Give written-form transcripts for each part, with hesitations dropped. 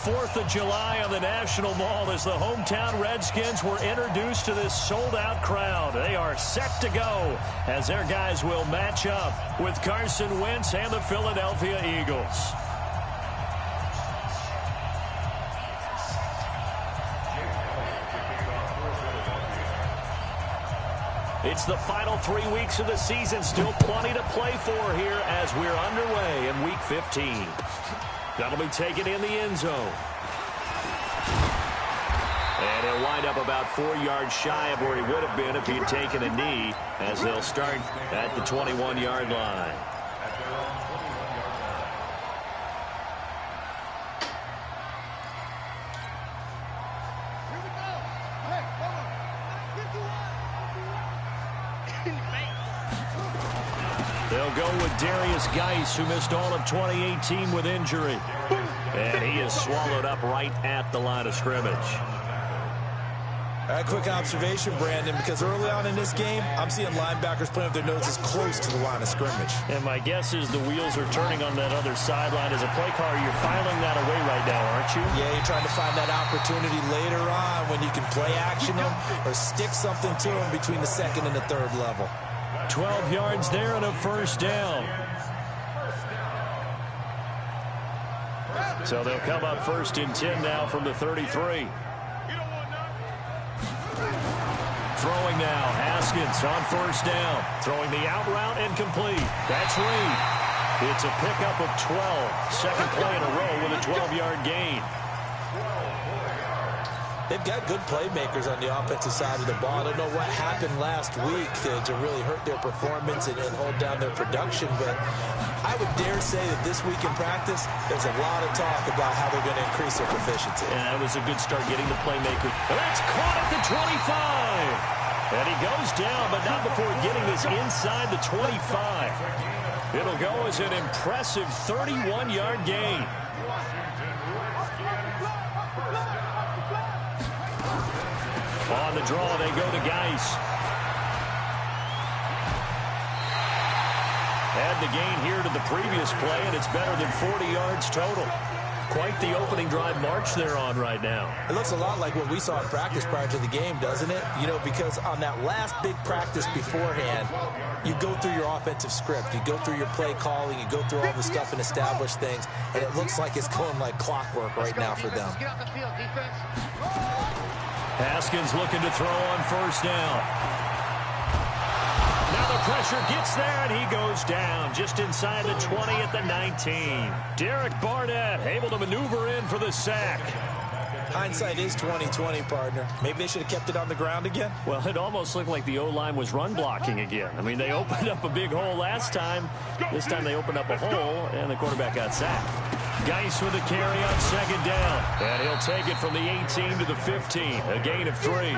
4th of July on the National Mall as the hometown Redskins were introduced to this sold-out crowd. They are set to go as their guys will match up with Carson Wentz and the Philadelphia Eagles. It's the final 3 weeks of the season. Still plenty to play for here as we're underway in Week 15. That'll be taken in the end zone. And he'll wind up about 4 yards shy of where he would have been if he had taken a knee, as they'll start at the 21-yard line. They'll go with Darius Geis, who missed all of 2018 with injury. And he is swallowed up right at the line of scrimmage. A quick observation, Brandon, because early on in this game, I'm seeing linebackers playing with their noses close to the line of scrimmage. And my guess is the wheels are turning on that other sideline. As a play caller, you're filing that away right now, aren't you? Yeah, you're trying to find that opportunity later on when you can play action them or stick something to them between the second and the third level. 12 yards there and a first down. So they'll come up 1st and 10 now from the 33. Throwing now, Haskins on 1st down. Throwing the out route incomplete. That's Reed. It's a pickup of 12. Second play in a row with a 12-yard gain. They've got good playmakers on the offensive side of the ball. I don't know what happened last week to really hurt their performance and hold down their production, but I would dare say that this week in practice, there's a lot of talk about how they're going to increase their proficiency. Yeah, that was a good start getting the playmaker. That's caught at the 25. And he goes down, but not before getting this inside the 25. It'll go as an impressive 31-yard gain. On the draw, they go to Geis. Add the gain here to the previous play, and it's better than 40 yards total. Quite the opening drive march they're on right now. It looks a lot like what we saw in practice prior to the game, doesn't it? You know, because on that last big practice beforehand, you go through your offensive script, you go through your play calling, you go through all the stuff and establish things, and it looks like it's going like clockwork right now for them. Haskins looking to throw on 1st down. Now the pressure gets there, and he goes down just inside the 20 at the 19. Derek Barnett able to maneuver in for the sack. Hindsight is 20/20, partner. Maybe they should have kept it on the ground again. Well, it almost looked like the O-line was run blocking again. I mean, they opened up a big hole last time. This time they opened up a hole, and the quarterback got sacked. Geis with a carry on 2nd down. And he'll take it from the 18 to the 15. A gain of 3.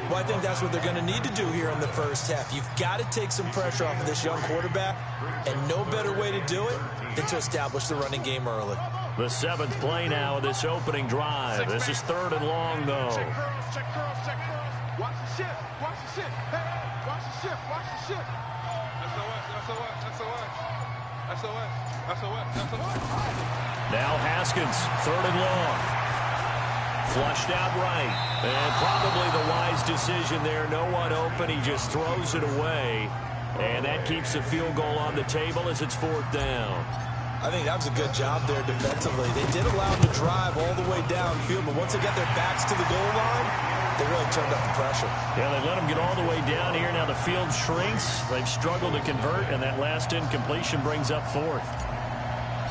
Well, I think that's what they're going to need to do here in the first half. You've got to take some pressure off of this young quarterback, and no better way to do it than to establish the running game early. The 7th play now of this opening drive. This is 3rd and long, though. Check curls. Watch the shift. Hey, watch the shift. SOS. Now Haskins, 3rd and long. Flushed out right. And probably the wise decision there. No one open. He just throws it away. And that keeps the field goal on the table as it's 4th down. I think that was a good job there defensively. They did allow them to drive all the way downfield, but once they got their backs to the goal line, they really turned up the pressure. Yeah, they let them get all the way down here. Now the field shrinks. They've struggled to convert, and that last incompletion brings up 4th.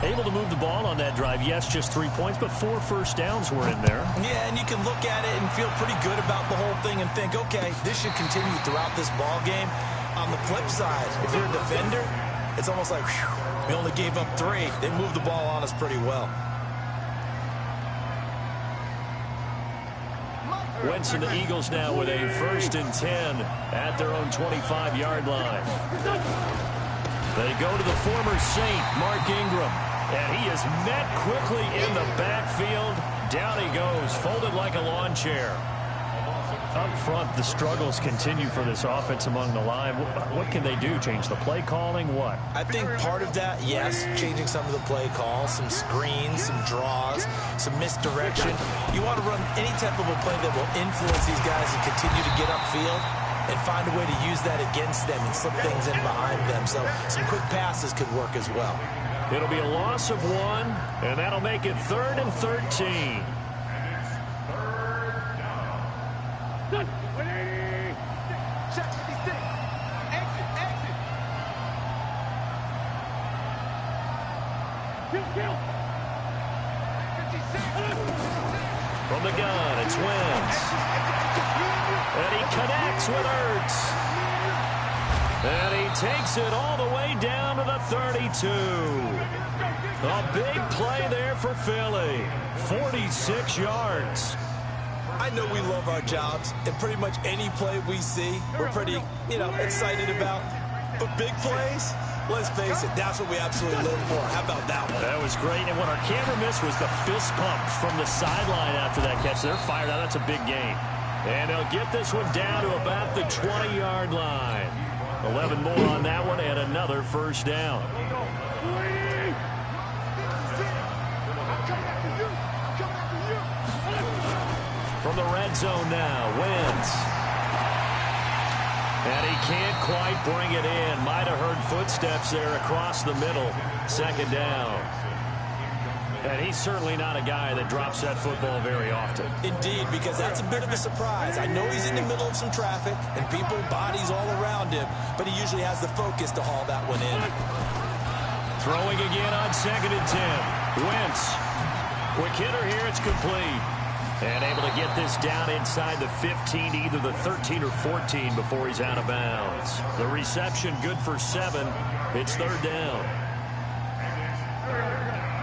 Able to move the ball on that drive. Yes, just 3 points, but 4 first downs were in there. Yeah, and you can look at it and feel pretty good about the whole thing and think, okay, this should continue throughout this ball game. On the flip side, if you're a defender, it's almost like, whew, we only gave up 3. They moved the ball on us pretty well. Wentz and the Eagles now with a 1st and 10 at their own 25-yard line. They go to the former Saint, Mark Ingram, and he is met quickly in the backfield. Down he goes, folded like a lawn chair. Up front, the struggles continue for this offense among the line. What can they do? Change the play calling? What? I think part of that, yes, changing some of the play calls, some screens, some draws, some misdirection. You want to run any type of a play that will influence these guys and continue to get upfield and find a way to use that against them and slip things in behind them. So some quick passes could work as well. It'll be a loss of 1, and that'll make it 3rd and 13. Check 56. Exit, exit. Kill. 56. From the gun, it's Wentz. And he connects with Ertz. And he takes it all the way down to the 32. A big play there for Philly. 46 yards. I know we love our jobs, and pretty much any play we see, we're pretty, excited about. But big plays, let's face it, that's what we absolutely live for. How about that one? That was great, and what our camera missed was the fist pump from the sideline after that catch. They're fired out. That's a big game. And they'll get this one down to about the 20-yard line. 11 more on that one, and another first down. From the red zone now, Wentz. And he can't quite bring it in. Might have heard footsteps there across the middle. 2nd down. And he's certainly not a guy that drops that football very often. Indeed, because that's a bit of a surprise. I know he's in the middle of some traffic and people, bodies all around him, but he usually has the focus to haul that one in. Throwing again on 2nd and 10. Wentz. Quick hitter here. It's complete. And able to get this down inside the 15, either the 13 or 14 before he's out of bounds. The reception good for 7. It's 3rd down.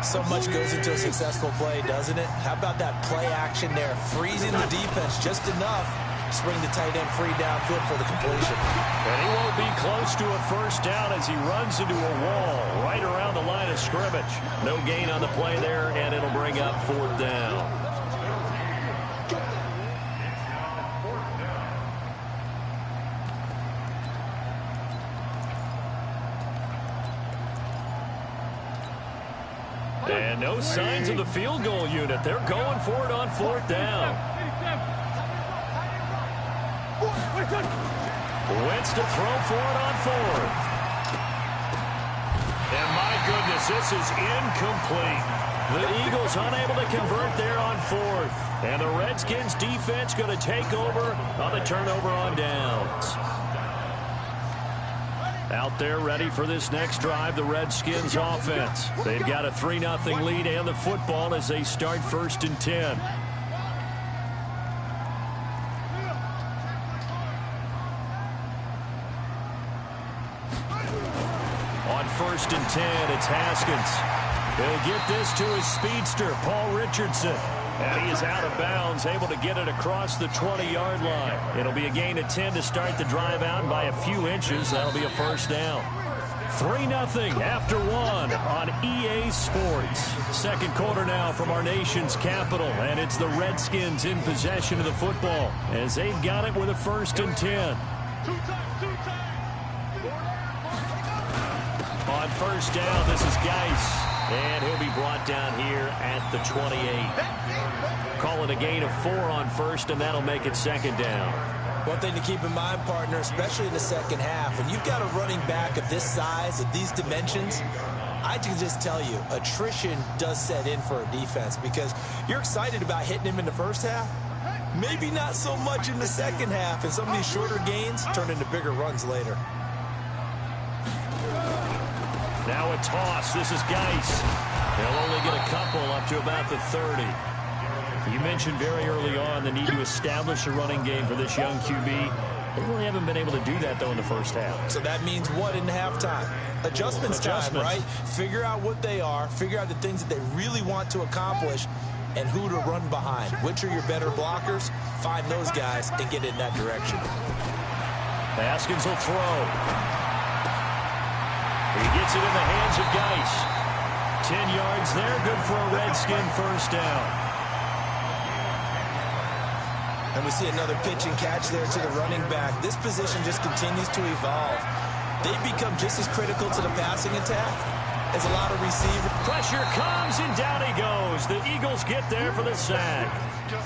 So much goes into a successful play, doesn't it? How about that play action there? Freezing the defense just enough. Swing the tight end free downfield for the completion. And he won't be close to a first down as he runs into a wall right around the line of scrimmage. No gain on the play there, and it'll bring up 4th down. And no signs of the field goal unit. They're going for it on 4th down. Wentz to throw for it on 4th. And my goodness, this is incomplete. The Eagles unable to convert there on 4th. And the Redskins defense going to take over on the turnover on downs. Out there ready for this next drive, the Redskins offense. They've got a 3-0 lead and the football as they start 1st and 10. On 1st and 10, it's Haskins. He'll get this to his speedster, Paul Richardson. And he is out of bounds, able to get it across the 20-yard line. It'll be a gain of 10 to start the drive out by a few inches. That'll be a first down. 3-0 after 1 on EA Sports. 2nd quarter now from our nation's capital, and it's the Redskins in possession of the football as they've got it with a 1st and 10. On 1st down, this is Geis. And he'll be brought down here at the 28. Call it a gain of 4 on 1st, and that'll make it 2nd down. One thing to keep in mind, partner, especially in the second half, when you've got a running back of this size, of these dimensions, I can just tell you, attrition does set in for a defense because you're excited about hitting him in the first half. Maybe not so much in the second half, and some of these shorter gains turn into bigger runs later. Now a toss. This is Geis. They'll only get a couple up to about the 30. You mentioned very early on the need to establish a running game for this young QB. They really haven't been able to do that, though, in the first half. So that means what in halftime? Adjustments time, right? Figure out what they are. Figure out the things that they really want to accomplish and who to run behind. Which are your better blockers? Find those guys and get in that direction. Haskins will throw. He gets it in the hands of Geis. 10 yards there, good for a Redskin first down. And we see another pitch and catch there to the running back. This position just continues to evolve. They become just as critical to the passing attack as a lot of receivers. Pressure comes, and down he goes. The Eagles get there for the sack.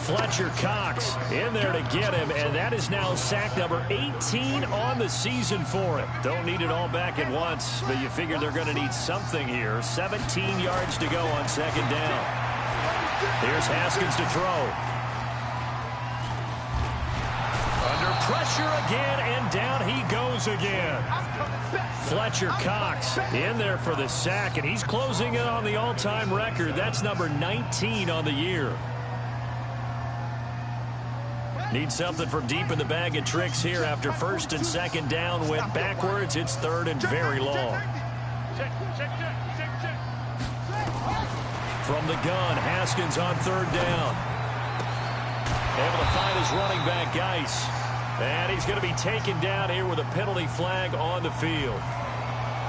Fletcher Cox in there to get him, and that is now sack number 18 on the season for him. Don't need it all back at once, but you figure they're going to need something here. 17 yards to go on second down. Here's Haskins to throw. Under pressure again, and down he goes again. Fletcher Cox in there for the sack, and he's closing in on the all-time record. That's number 19 on the year. Need something from deep in the bag of tricks here after first and second down went backwards. It's third and very long. From the gun, Haskins on third down. Able to find his running back, Geis. And he's going to be taken down here with a penalty flag on the field.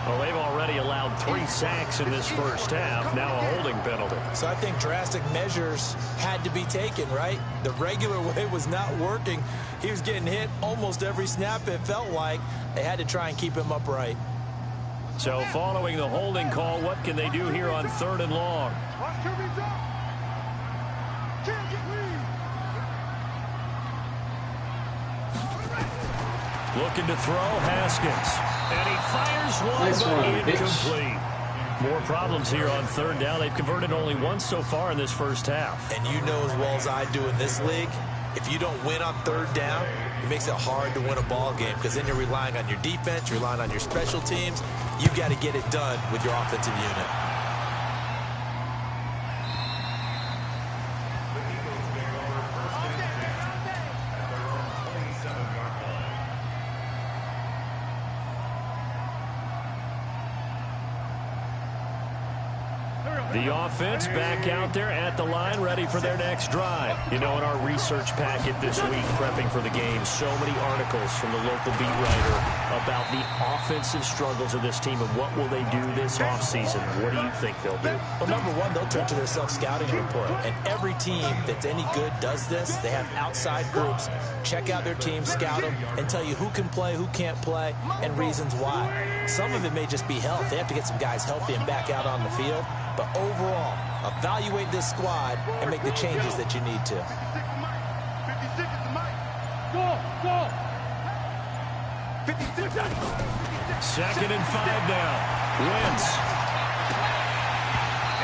Well, they've already allowed 3 sacks in this first half. Now a holding penalty. So I think drastic measures had to be taken, right? The regular way was not working. He was getting hit almost every snap, it felt like. They had to try and keep him upright. So following the holding call, what can they do here on third and long? Looking to throw, Haskins. And he fires one, Nice but one, incomplete. More problems here on third down. They've converted only once so far in this first half. And you know as well as I do in this league, if you don't win on third down, it makes it hard to win a ball game because then you're relying on your defense, you're relying on your special teams. You've got to get it done with your offensive unit. The offense back out there at the line, ready for their next drive. You know, in our research packet this week, prepping for the game, so many articles from the local beat writer about the offensive struggles of this team and what will they do this offseason. What do you think they'll do? Well, number one, they'll turn to their self-scouting report. And every team that's any good does this. They have outside groups. Check out their team, scout them, and tell you who can play, who can't play, and reasons why. Some of it may just be health. They have to get some guys healthy and back out on the field. But overall, evaluate this squad and make the changes that you need to. 56 is the mic. Go. 56. Second and 5 now. Wentz.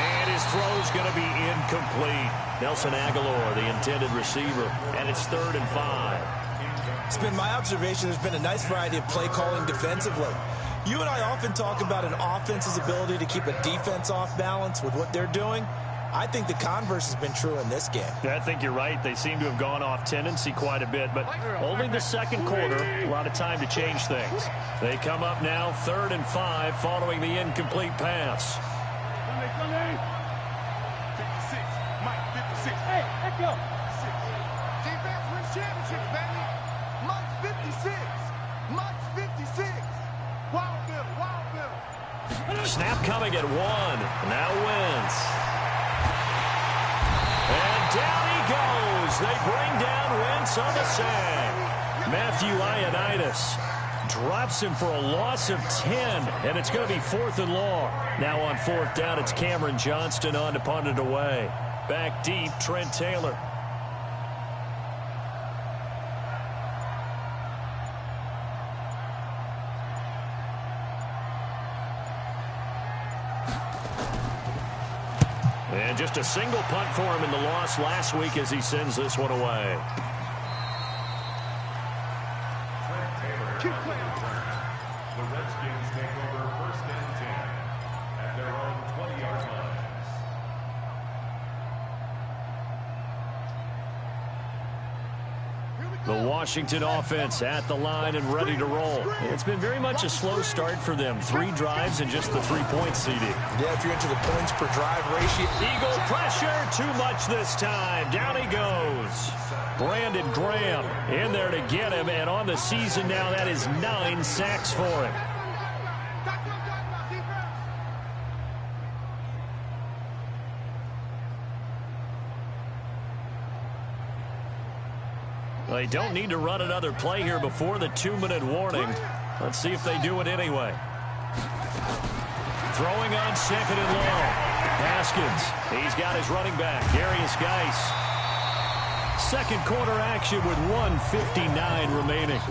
And his throw's going to be incomplete. Nelson Aguilar, the intended receiver. And it's third and 5. It's been my observation there's been a nice variety of play calling defensively. You and I often talk about an offense's ability to keep a defense off balance with what they're doing. I think the converse has been true in this game. I think you're right. They seem to have gone off tendency quite a bit, but only the second quarter, a lot of time to change things. They come up now, third and 5, following the incomplete pass. 56. Mike, 56. Hey, let's go. 56. Defense wins championships, baby. Mike's 56. Mike's 56. Wild Bill. Snap coming at 1. Now Wentz. And down he goes. They bring down Wentz on the sack. Matthew Ioannidis drops him for a loss of 10, and it's going to be fourth and long. Now on fourth down, it's Cameron Johnston on to punt it away. Back deep, Trent Taylor. And just a single punt for him in the loss last week as he sends this one away. The Redskins take over first and 10 at their own 20-yard line. The Washington offense at the line and ready to roll. It's been very much a slow start for them. 3 drives and just the 3-point CD. Yeah, if you're into the points per drive ratio. Eagle pressure, too much this time. Down he goes. Brandon Graham in there to get him, and on the season now, that is 9 sacks for him. Well, they don't need to run another play here before the 2-minute warning. Let's see if they do it anyway. Throwing on 2nd and long. Haskins. He's got his running back, Darius Geis. Second quarter action with 1:59 remaining.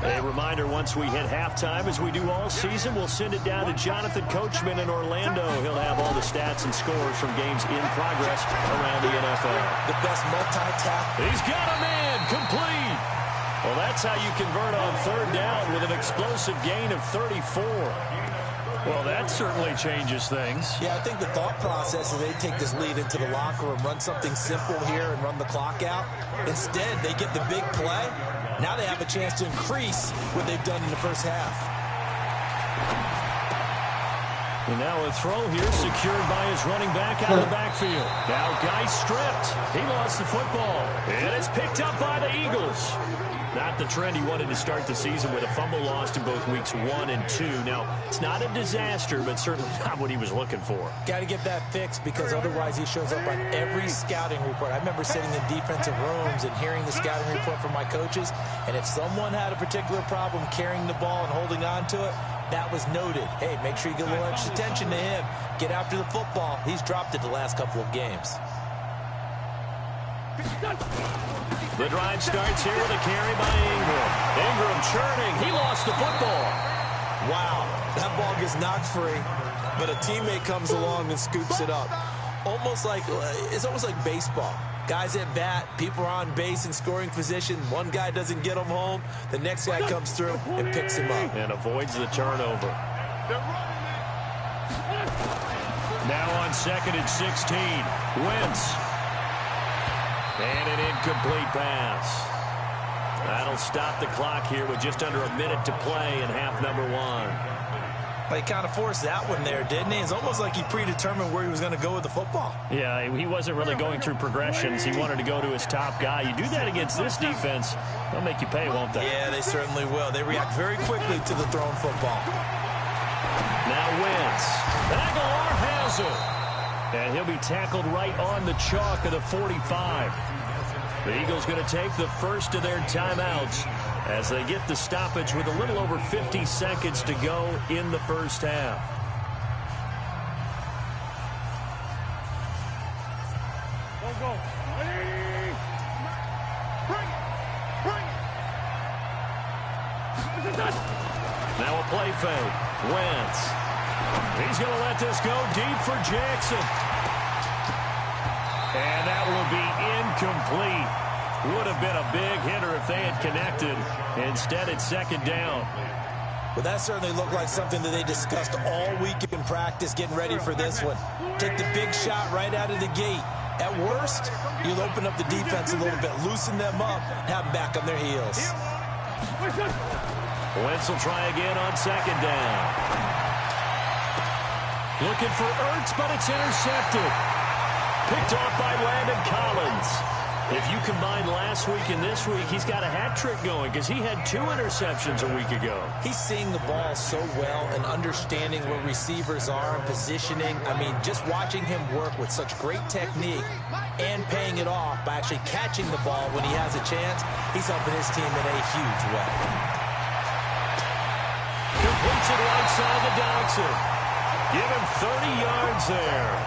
A reminder, once we hit halftime, as we do all season, we'll send it down to Jonathan Coachman in Orlando. He'll have all the stats and scores from games in progress around the NFL. The best multi-tap. He's got a man, complete. Well, that's how you convert on 3rd down with an explosive gain of 34. Well, that certainly changes things. Yeah, I think the thought process is they take this lead into the locker room, run something simple here and run the clock out. Instead, they get the big play. Now they have a chance to increase what they've done in the first half. And now a throw here secured by his running back out of the backfield. Now Geis stripped. He lost the football. And it's picked up by the Eagles. Not the trend he wanted to start the season with, a fumble lost in both weeks 1 and 2. Now, it's not a disaster, but certainly not what he was looking for. Got to get that fixed because otherwise he shows up on every scouting report. I remember sitting in defensive rooms and hearing the scouting report from my coaches, and if someone had a particular problem carrying the ball and holding on to it, that was noted. Hey, make sure you get a little extra attention to him. Get after the football. He's dropped it the last couple of games. The drive starts here with a carry by Ingram. Ingram churning. He lost the football. Wow, that ball gets knocked free, but a teammate comes along and scoops it up. It's almost like baseball. Guys at bat, people are on base in scoring position. One guy doesn't get him home. The next guy comes through and picks him up. And avoids the turnover. Now on 2nd and 16. Wentz. And an incomplete pass. That'll stop the clock here with just under a minute to play in half number 1. He kind of forced that one there, didn't he? It's almost like he predetermined where he was going to go with the football. Yeah, he wasn't really going through progressions. He wanted to go to his top guy. You do that against this defense, they'll make you pay, won't they? Yeah, they certainly will. They react very quickly to the thrown football. Now Wentz. Aguilar has it. And he'll be tackled right on the chalk of the 45. The Eagles going to take the first of their timeouts as they get the stoppage with a little over 50 seconds to go in the first half. Go. Bring it. Now a play fake. Wentz. He's going to let this go deep for Jackson. And that will be incomplete. Would have been a big hitter if they had connected. Instead, it's 2nd down. Well, that certainly looked like something that they discussed all week in practice, getting ready for this one. Take the big shot right out of the gate. At worst, you'll open up the defense a little bit, loosen them up, and have them back on their heels. Wentz will try again on 2nd down. Looking for Ertz, but it's intercepted. Picked off by Landon Collins. If you combine last week and this week, he's got a hat trick going because he had 2 interceptions a week ago. He's seeing the ball so well and understanding where receivers are and positioning. I mean, just watching him work with such great technique and paying it off by actually catching the ball when he has a chance, he's helping his team in a huge way. Completes it right side to Dodson. Give him 30 yards there.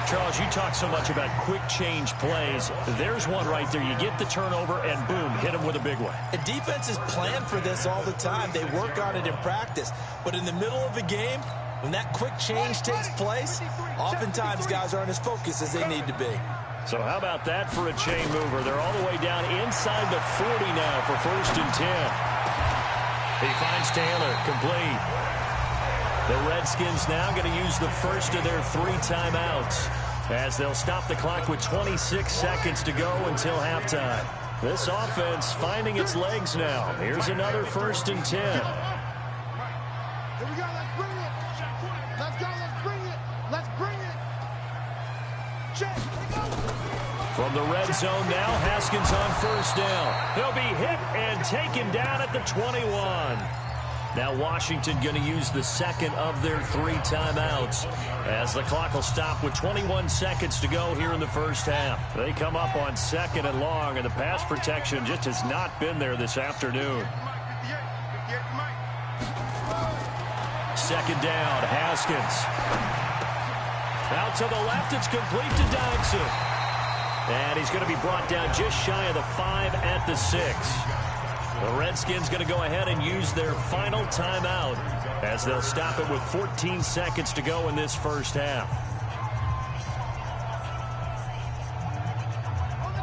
Charles, you talk so much about quick change plays. There's one right there. You get the turnover, and boom, hit him with a big one. The defenses plan for this all the time. They work on it in practice. But in the middle of a game, when that quick change takes place, oftentimes guys aren't as focused as they need to be. So how about that for a chain mover? They're all the way down inside the 40 now for 1st and 10. He finds Taylor, complete. The Redskins now going to use the first of their 3 timeouts as they'll stop the clock with 26 seconds to go until halftime. This offense finding its legs now. Here's another 1st and 10. Here we go. Let's bring it. Let's go. Let's bring it. Let's bring it. Check. From the red zone now, Haskins on 1st down. He'll be hit and taken down at the 21. Now Washington going to use the second of their 3 timeouts as the clock will stop with 21 seconds to go here in the first half. They come up on 2nd and long, and the pass protection just has not been there this afternoon. 2nd down, Haskins. Out to the left, it's complete to Dodson. And he's going to be brought down just shy of the 5 at the 6. The Redskins going to go ahead and use their final timeout as they'll stop it with 14 seconds to go in this first half.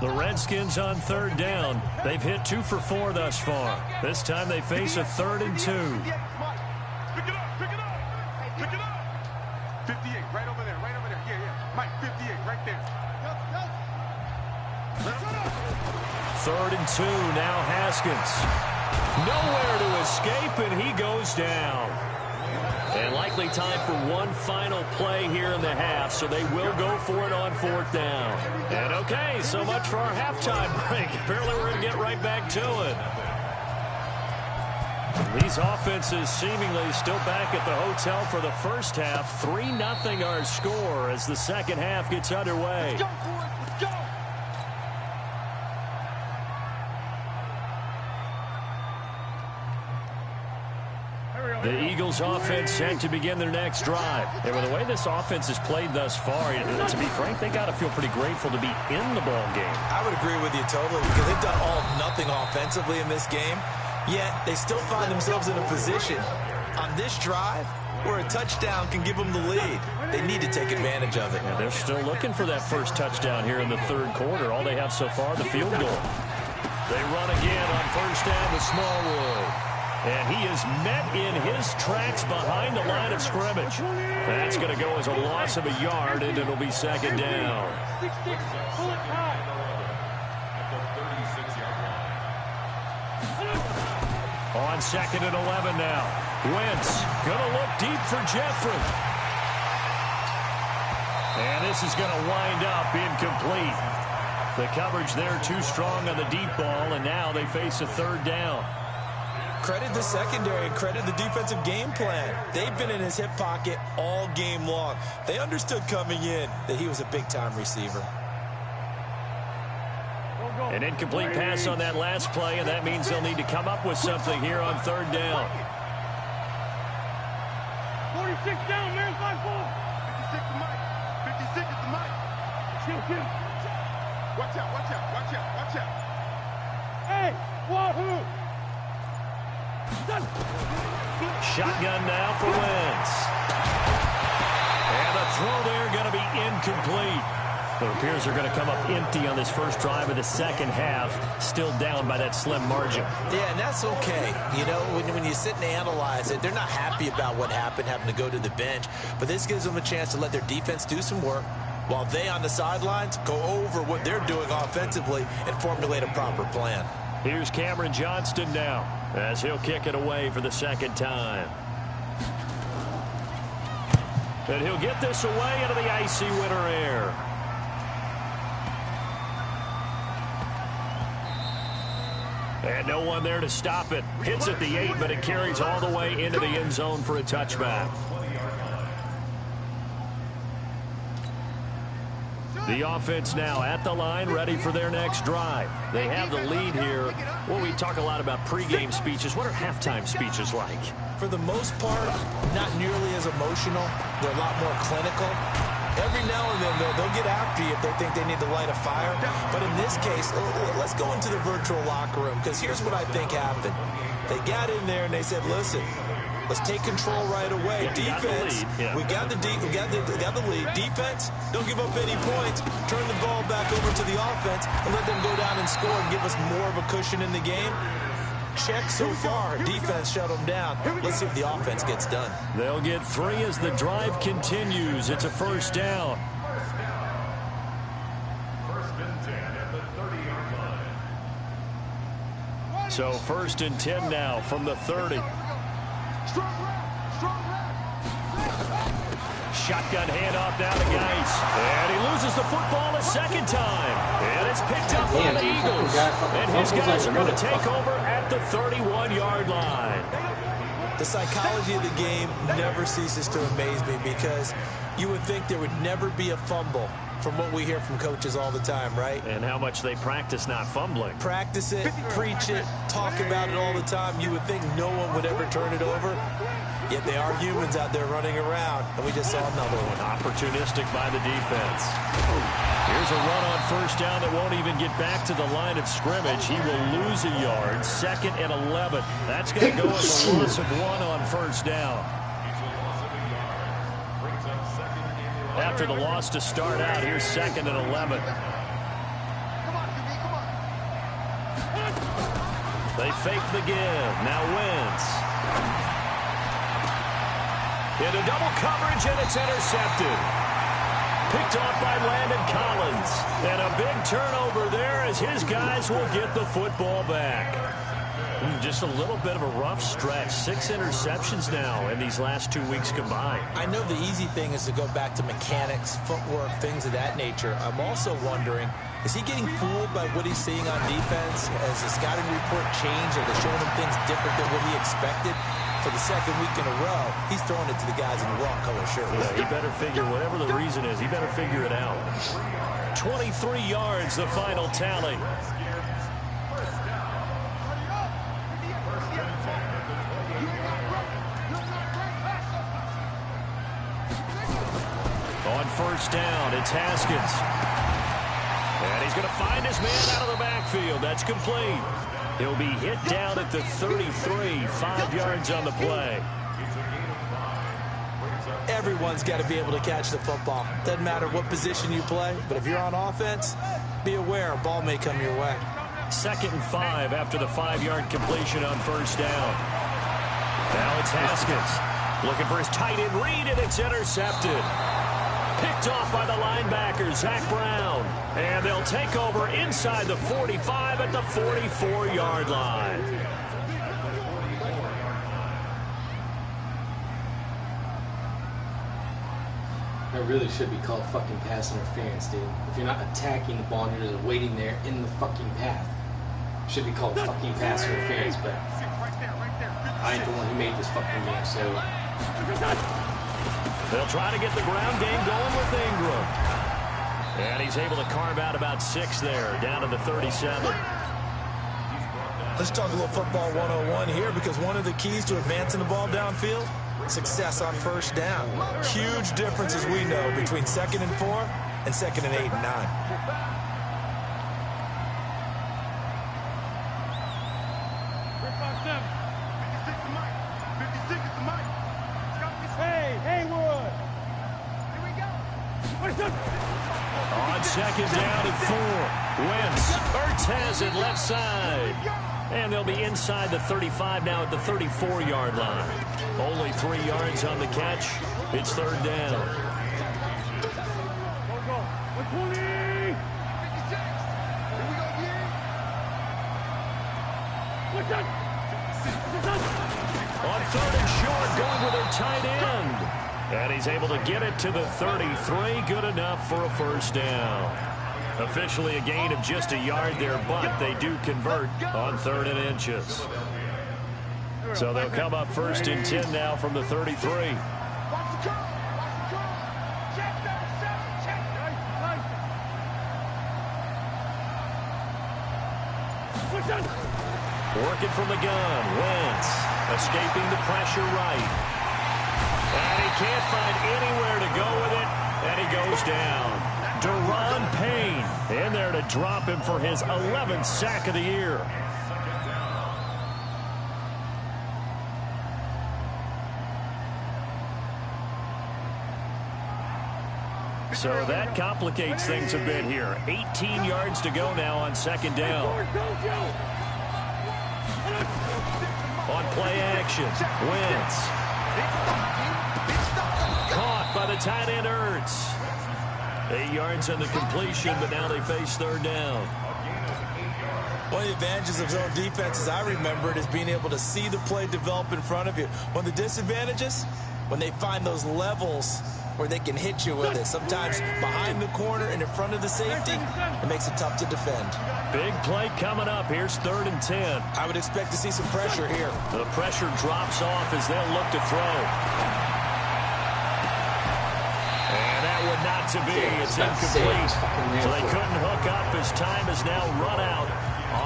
The Redskins on 3rd down. They've hit 2 for 4 thus far. This time they face a 3rd and 2. Pick it up, pick it up, pick it up. 58, right over there, right over there. Yeah. Mike, 58, right there. 3rd and 2, now Haskins. Nowhere to escape, and he goes down. And likely time for one final play here in the half, so they will go for it on 4th down. And okay, so much for our halftime break. Apparently we're going to get right back to it. These offenses seemingly still back at the hotel for the first half. 3-0 our score as the second half gets underway. Let's go, boys, let's go. The Eagles offense set to begin their next drive. And with the way this offense has played thus far, to be frank, they got to feel pretty grateful to be in the ball game. I would agree with you totally because they've done all nothing offensively in this game, yet they still find themselves in a position on this drive where a touchdown can give them the lead. They need to take advantage of it. Yeah, they're still looking for that first touchdown here in the 3rd quarter. All they have so far, the field goal. They run again on 1st down with Smallwood. And he is met in his tracks behind the line of scrimmage. That's going to go as a loss of a yard, and it'll be 2nd down. On 2nd and 11 now. Wentz going to look deep for Jeffrey. And this is going to wind up incomplete. The coverage there too strong on the deep ball, and now they face a 3rd down. Credit the secondary and credit the defensive game plan. They've been in his hip pocket all game long. They understood coming in that he was a big-time receiver. An incomplete pass on that last play, and that means they'll need to come up with something here on 3rd down. 46 down, man, 5-4. 56 to Mike. 56 is the Mike. Chill. Watch out, watch out, watch out, watch out. Hey, wahoo! Shotgun now for Wentz. And the throw there going to be incomplete. It appears they're going to come up empty on this first drive of the second half, still down by that slim margin. Yeah, and that's okay. You know, when you sit and analyze it, they're not happy about what happened, having to go to the bench. But this gives them a chance to let their defense do some work while they on the sidelines go over what they're doing offensively and formulate a proper plan. Here's Cameron Johnston now as he'll kick it away for the 2nd time. And he'll get this away into the icy winter air. And no one there to stop it. Hits at the 8, but it carries all the way into the end zone for a touchback. The offense now at the line, ready for their next drive. They have the lead here. Well, we talk a lot about pregame speeches. What are halftime speeches like? For the most part, not nearly as emotional. They're a lot more clinical. Every now and then, they'll get after you if they think they need to light a fire. But in this case, let's go into the virtual locker room, because here's what I think happened. They got in there and they said, listen, let's take control right away. Defense, we got the lead. Defense, don't give up any points. Turn the ball back over to the offense and let them go down and score and give us more of a cushion in the game. Check so far. Defense shut them down. Let's see if the offense gets done. They'll get 3 as the drive continues. It's a 1st down. 1st and 10 at the 30-yard line. So 1st and 10 now from the 30. Shotgun handoff now to Geis. And he loses the football a 2nd time. And it's picked up by the Eagles. And his guys are going to take over at the 31-yard line. The psychology of the game never ceases to amaze me because you would think there would never be a fumble from what we hear from coaches all the time, right? And how much they practice not fumbling. Practice it, preach it, talk about it all the time. You would think no one would ever turn it over. Yet they are humans out there running around, and we just saw another one. Opportunistic by the defense. Here's a run on first down that won't even get back to the line of scrimmage. He will lose a yard. 2nd and 11. That's going to go as a loss of 1 on first down. After the loss to start out, here's 2nd and 11. They fake the give. Now Wentz. Into double coverage, and it's intercepted. Picked off by Landon Collins. And a big turnover there as his guys will get the football back. Just a little bit of a rough stretch. 6 interceptions now in these last 2 weeks combined. I know the easy thing is to go back to mechanics, footwork, things of that nature. I'm also wondering, is he getting fooled by what he's seeing on defense? Has the scouting report changed? Are they showing him things different than what he expected? For the 2nd week in a row, he's throwing it to the guys in the wrong color shirts. Yeah, he better figure, whatever the reason is, he better figure it out. 23 yards, the final tally. On first down, it's Haskins. And he's going to find his man out of the backfield. That's complete. He'll be hit down at the 33, 5 yards on the play. Everyone's got to be able to catch the football. Doesn't matter what position you play, but if you're on offense, be aware a ball may come your way. 2nd and 5 after the 5-yard completion on first down. Now it's Haskins looking for his tight end read, and it's intercepted. Picked off by the linebacker, Zach Brown. And they'll take over inside the 45 at the 44-yard line. That really should be called fucking pass interference, dude. If you're not attacking the ball and you're just waiting there in the fucking path, it should be called fucking pass interference, but I ain't the one who made this fucking game, so... They'll try to get the ground game going with Ingram. And he's able to carve out about 6 there, down to the 37. Let's talk a little football 101 here, because one of the keys to advancing the ball downfield, success on first down. Huge difference, as we know, between 2nd and 4 and 2nd and 8 and 9. On 2nd down and 4. Wentz. Ertz has it left side. And they'll be inside the 35 now at the 34-yard line. Only 3 yards on the catch. It's 3rd down. On 3rd and short, going with their tight end. And he's able to get it to the 33. Good enough for a first down. Officially a gain of just a yard there, but they do convert on 3rd and inches. So they'll come up 1st and 10 now from the 33. Working from the gun, Wentz escaping the pressure right. And he can't find anywhere to go with it, and he goes down. Deron Payne in there to drop him for his 11th sack of the year. So that complicates things a bit here. 18 yards to go now on 2nd down. On play action, Wentz. Caught by the tight end, Ertz. 8 yards on the completion, but now they face 3rd down. One of the advantages of zone defense, as I remember it, is being able to see the play develop in front of you. One of the disadvantages, when they find those levels where they can hit you with it. Sometimes behind the corner and in front of the safety, it makes it tough to defend. Big play coming up. Here's 3rd and 10. I would expect to see some pressure here. The pressure drops off as they'll look to throw. And that would not to be. It's incomplete. So they couldn't hook up as time has now run out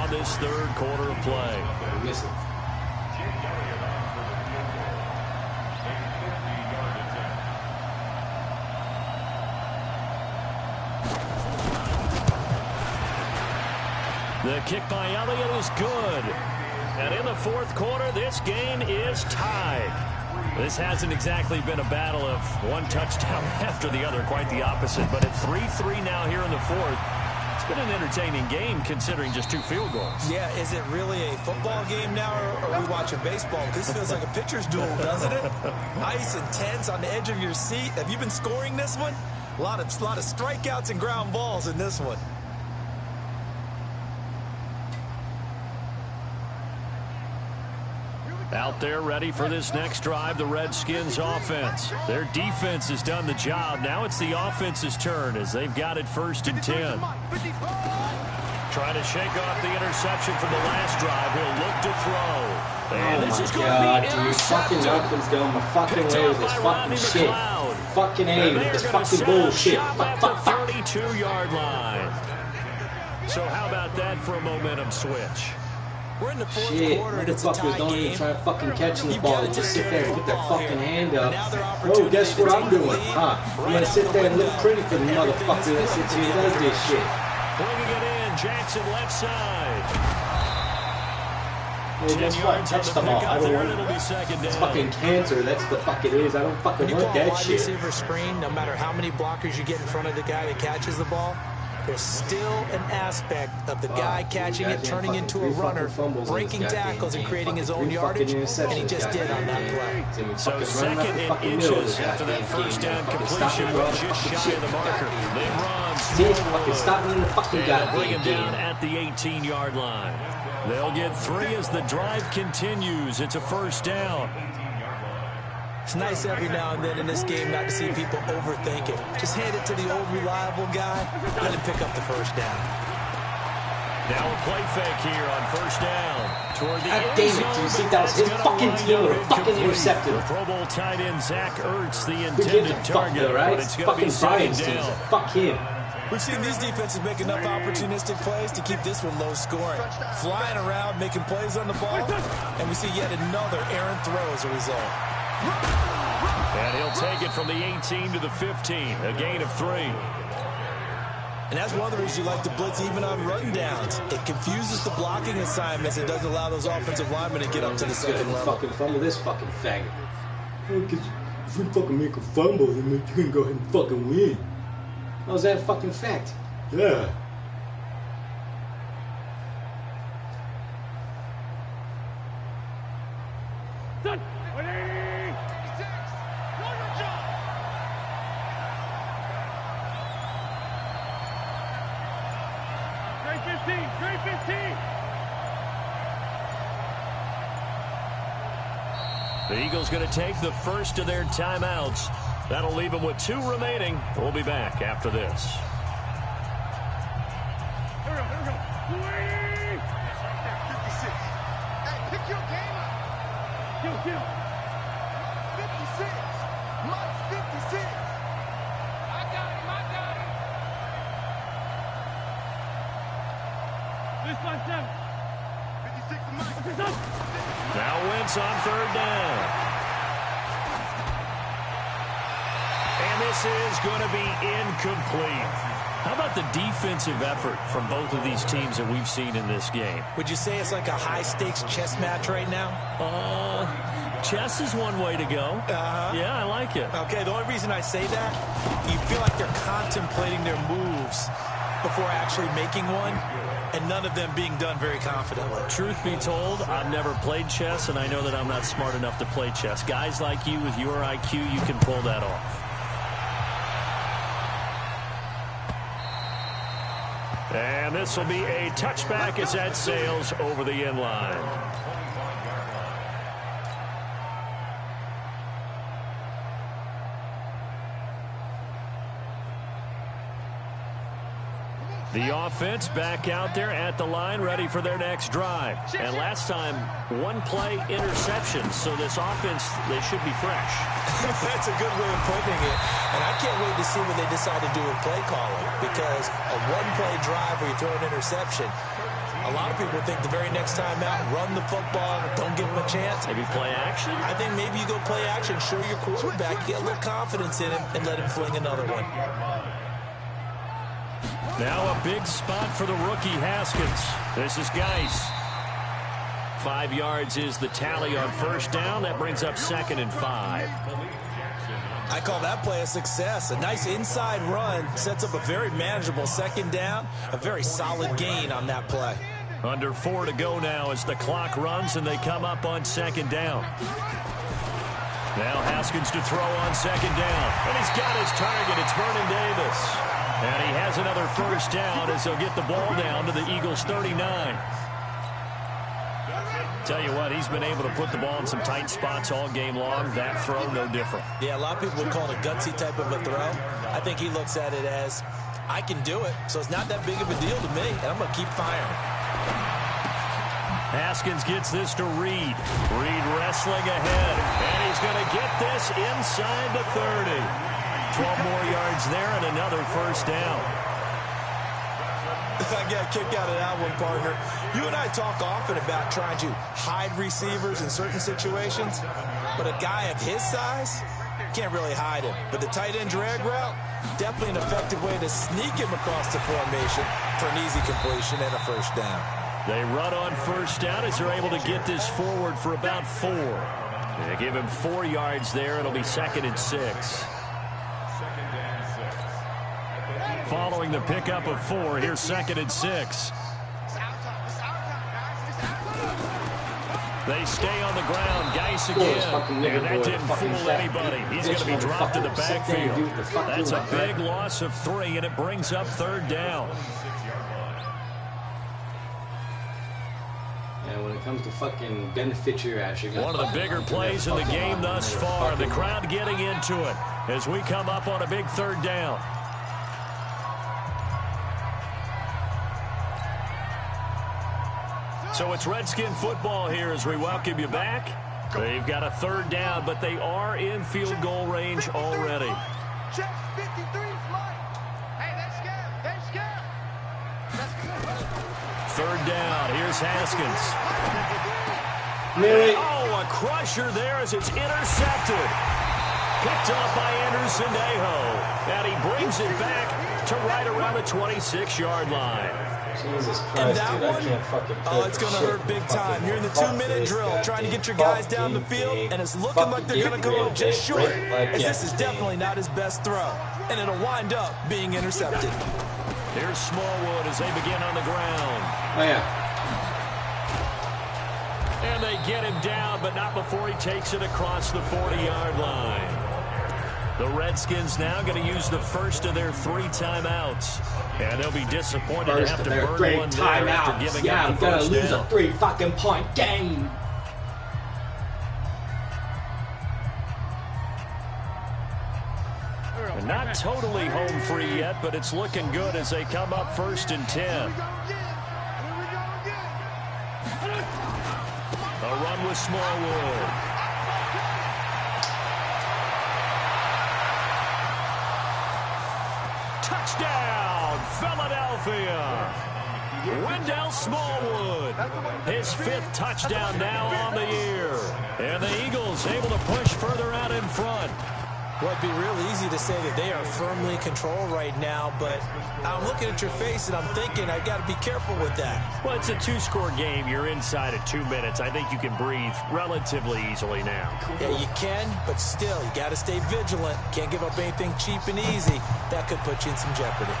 on this 3rd quarter of play. Miss it. The kick by Elliott is good. And in the 4th quarter, this game is tied. This hasn't exactly been a battle of one touchdown after the other, quite the opposite. But at 3-3 now here in the 4th, it's been an entertaining game considering just 2 field goals. Yeah, is it really a football game now, or are we watching baseball? This feels like a pitcher's duel, doesn't it? Nice and tense on the edge of your seat. Have you been scoring this one? A lot of strikeouts and ground balls in this one. Out there ready for this next drive, the Redskins offense. Their defense has done the job. Now it's the offense's turn as they've got it 1st and 10. Trying to shake off the interception from the last drive. He'll look to throw. And this is going to be dude. Fucking nothing's going my fucking way with this fucking shit. Fucking A with this fucking bullshit. At the 32-yard line. So how about that for a momentum switch? We're in the 4th quarter and it's a tie don't game. even try fucking catching the ball. Just sit there and put their fucking hand up. Oh, guess what I'm doing? I'm going to sit there and look pretty for the motherfucker that sits here and does this shit. Bringing it in, Jackson left side. Well, guess what? Touch the ball. I don't want it. It's fucking cancer. That's the fuck it is. I don't fucking want that shit. When you call a wide receiver screen, no matter how many blockers you get in front of the guy that catches the ball, there's still an aspect of the guy catching it, turning into a runner, breaking tackles and creating his own yardage, and he just did on that play. So 2nd and inches after that 1st down completion, but just shy of the marker. They run, stop me in the fucking goddamn bring him down at the 18-yard line. They'll get 3 as the drive continues. It's a 1st down. It's nice every now and then in this game not to see people overthink it. Just hand it to the old reliable guy, let him pick up the 1st down. Now a play fake here on 1st down. Toward the God damn it, do you see that was his fucking team or fucking intercepted? The Pro Bowl tight end Zach Ertz, the intended target, though, right? but it's going to be Brian's second team. down. Fuck him. We've seen these defenses make enough opportunistic plays to keep this one low scoring. Flying around, making plays on the ball, and we see yet another errant throw as a result. And he'll take it from the 18 to the 15, a gain of 3. And that's one of the reasons you like to blitz even on rundowns. It confuses the blocking assignments. It doesn't allow those offensive linemen to get up to the second level. Fucking fumble this fucking faggot. If we fucking make a fumble, then we can go ahead and fucking win. How's that a fucking fact? Yeah. The Eagles going to take the first of their timeouts. That'll leave them with 2 remaining. We'll be back after this. Here we go. 56. Hey, pick your game up. Kill. 56. Mike's 56. I got him. This one's done. 56 to Mike. Now Wentz on 3rd down. And this is going to be incomplete. How about the defensive effort from both of these teams that we've seen in this game? Would you say it's like a high-stakes chess match right now? Chess is one way to go. Yeah, I like it. Okay, the only reason I say that, you feel like they're contemplating their moves before actually making one, and none of them being done very confidently. Truth be told, I've never played chess, and I know that I'm not smart enough to play chess. Guys like you with your IQ, you can pull that off. And this will be a touchback as that sails over the end line. The offense back out there at the line, ready for their next drive. And last time, one play interception. So this offense, they should be fresh. That's a good way of putting it. And I can't wait to see what they decide to do with play calling. Because a one-play drive where you throw an interception, a lot of people think the very next time out, run the football, don't give them a chance. Maybe play action? I think maybe you go play action, show your quarterback, get a little confidence in him, and let him fling another one. Now a big spot for the rookie Haskins. This is Geis. 5 yards is the tally on first down. That brings up 2nd and 5. I call that play a success. A nice inside run sets up a very manageable 2nd down. A very solid gain on that play. Under 4 to go now as the clock runs and they come up on 2nd down. Now Haskins to throw on 2nd down. And he's got his target. It's Vernon Davis. And he has another first down as he'll get the ball down to the Eagles' 39. Tell you what, he's been able to put the ball in some tight spots all game long. That throw, no different. Yeah, a lot of people would call it a gutsy type of a throw. I think he looks at it as, I can do it, so it's not that big of a deal to me, and I'm going to keep firing. Haskins gets this to Reed. Reed wrestling ahead, and he's going to get this inside the 30. 12 more yards there and another first down. I got a kick out of that one, partner. You and I talk often about trying to hide receivers in certain situations, but a guy of his size can't really hide him. But the tight end drag route, definitely an effective way to sneak him across the formation for an easy completion and a first down. They run on first down as they're able to get this forward for about 4. They give him 4 yards there. It'll be 2nd and 6. Following the pickup of 4, here's 2nd and 6. They stay on the ground. Geis again. And that didn't fool anybody. He's going to be dropped in the backfield. That's a big loss of 3, and it brings up 3rd down. And when it comes to fucking benefit your ass, you're one of the bigger plays in the game thus far. The crowd getting into it as we come up on a big 3rd down. So it's Redskin football here as we welcome you back. They've got a 3rd down, but they are in field goal range already. Check 53, Mike. Hey, that's scared. 3rd down. Here's Haskins. Really? Oh, a crusher there as it's intercepted. Picked up by Anderson Aho. And he brings it back to right around the 26-yard line. Jesus Christ, And that dude, I can't fucking one, it's going to hurt big time. You're in the 2-minute drill trying to get your guys down the field, and it's looking like they're going to go just short, as this is definitely not his best throw, and it'll wind up being intercepted. Here's Smallwood as they begin on the ground. Oh, yeah. And they get him down, but not before he takes it across the 40-yard line. The Redskins now going to use the first of their 3 timeouts. And they'll be disappointed to have to burn one there after giving up the first down. Yeah, I'm going to lose a 3 fucking point game. And not totally home free yet, but it's looking good as they come up 1st and 10. A run with Smallwood. Touchdown, Philadelphia. Wendell Smallwood, his 5th touchdown now on the year. And the Eagles able to push further out in front. Well, it'd be real easy to say that they are firmly in control right now, but I'm looking at your face and I'm thinking I got to be careful with that. Well, it's a 2-score game. You're inside at 2 minutes. I think you can breathe relatively easily now. Yeah, you can, but still, you got to stay vigilant. Can't give up anything cheap and easy. That could put you in some jeopardy.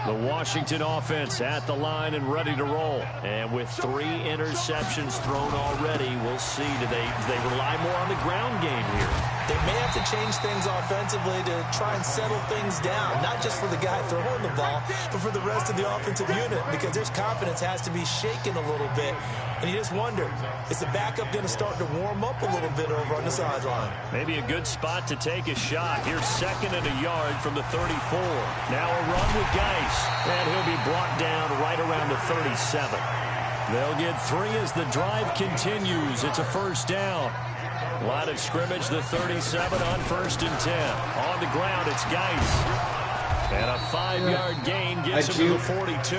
The Washington offense at the line and ready to roll. And with 3 interceptions thrown already, we'll see. Do they rely more on the ground game here? They may have to change things offensively to try and settle things down, not just for the guy throwing the ball, but for the rest of the offensive unit, because their confidence has to be shaken a little bit. And you just wonder, is the backup going to start to warm up a little bit over on the sideline? Maybe a good spot to take a shot. Here's 2nd and a yard from the 34. Now a run with Geis, and he'll be brought down right around the 37. They'll get 3 as the drive continues. It's a first down. Line of scrimmage, the 37 on 1st and 10. On the ground, it's Geis. And a 5-yard gain gets him to the 42.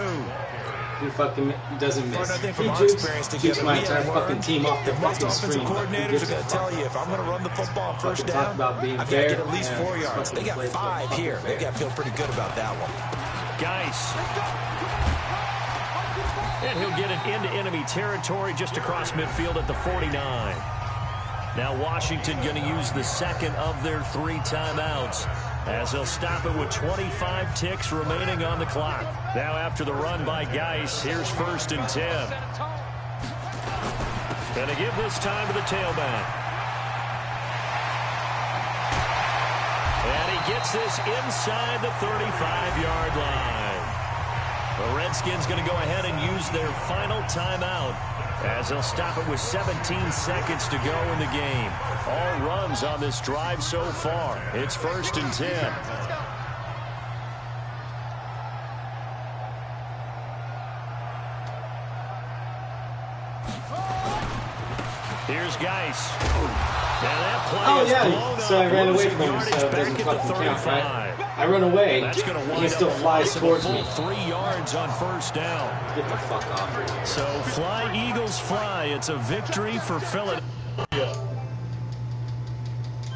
He fucking doesn't miss. I think from our experience together, keeps my entire fucking team off the most fucking offensive screen. coordinators are going to tell you, if I'm going to run the football on first down, I've got to get at least 4 yards. They got 5 here. They got to feel pretty good about that one. Geis. And he'll get it into enemy territory just across midfield at the 49. Now Washington going to use the 2nd of their 3 timeouts, as they'll stop it with 25 ticks remaining on the clock. Now after the run by Geis, here's 1st and 10. Going to give this time to the tailback. And he gets this inside the 35-yard line. The Redskins going to go ahead and use their final timeout, as they'll stop it with 17 seconds to go in the game. All runs on this drive so far. It's 1st and 10. Here's Geis. Now that play is blown up. So I ran away from him, Yardage so it back doesn't at the fucking count, 35. right? I run away, That's going to and wind he still up flies towards full me. 3 yards on 1st down. Get the fuck off of here. So fly, Eagles, fly. It's a victory for Philadelphia.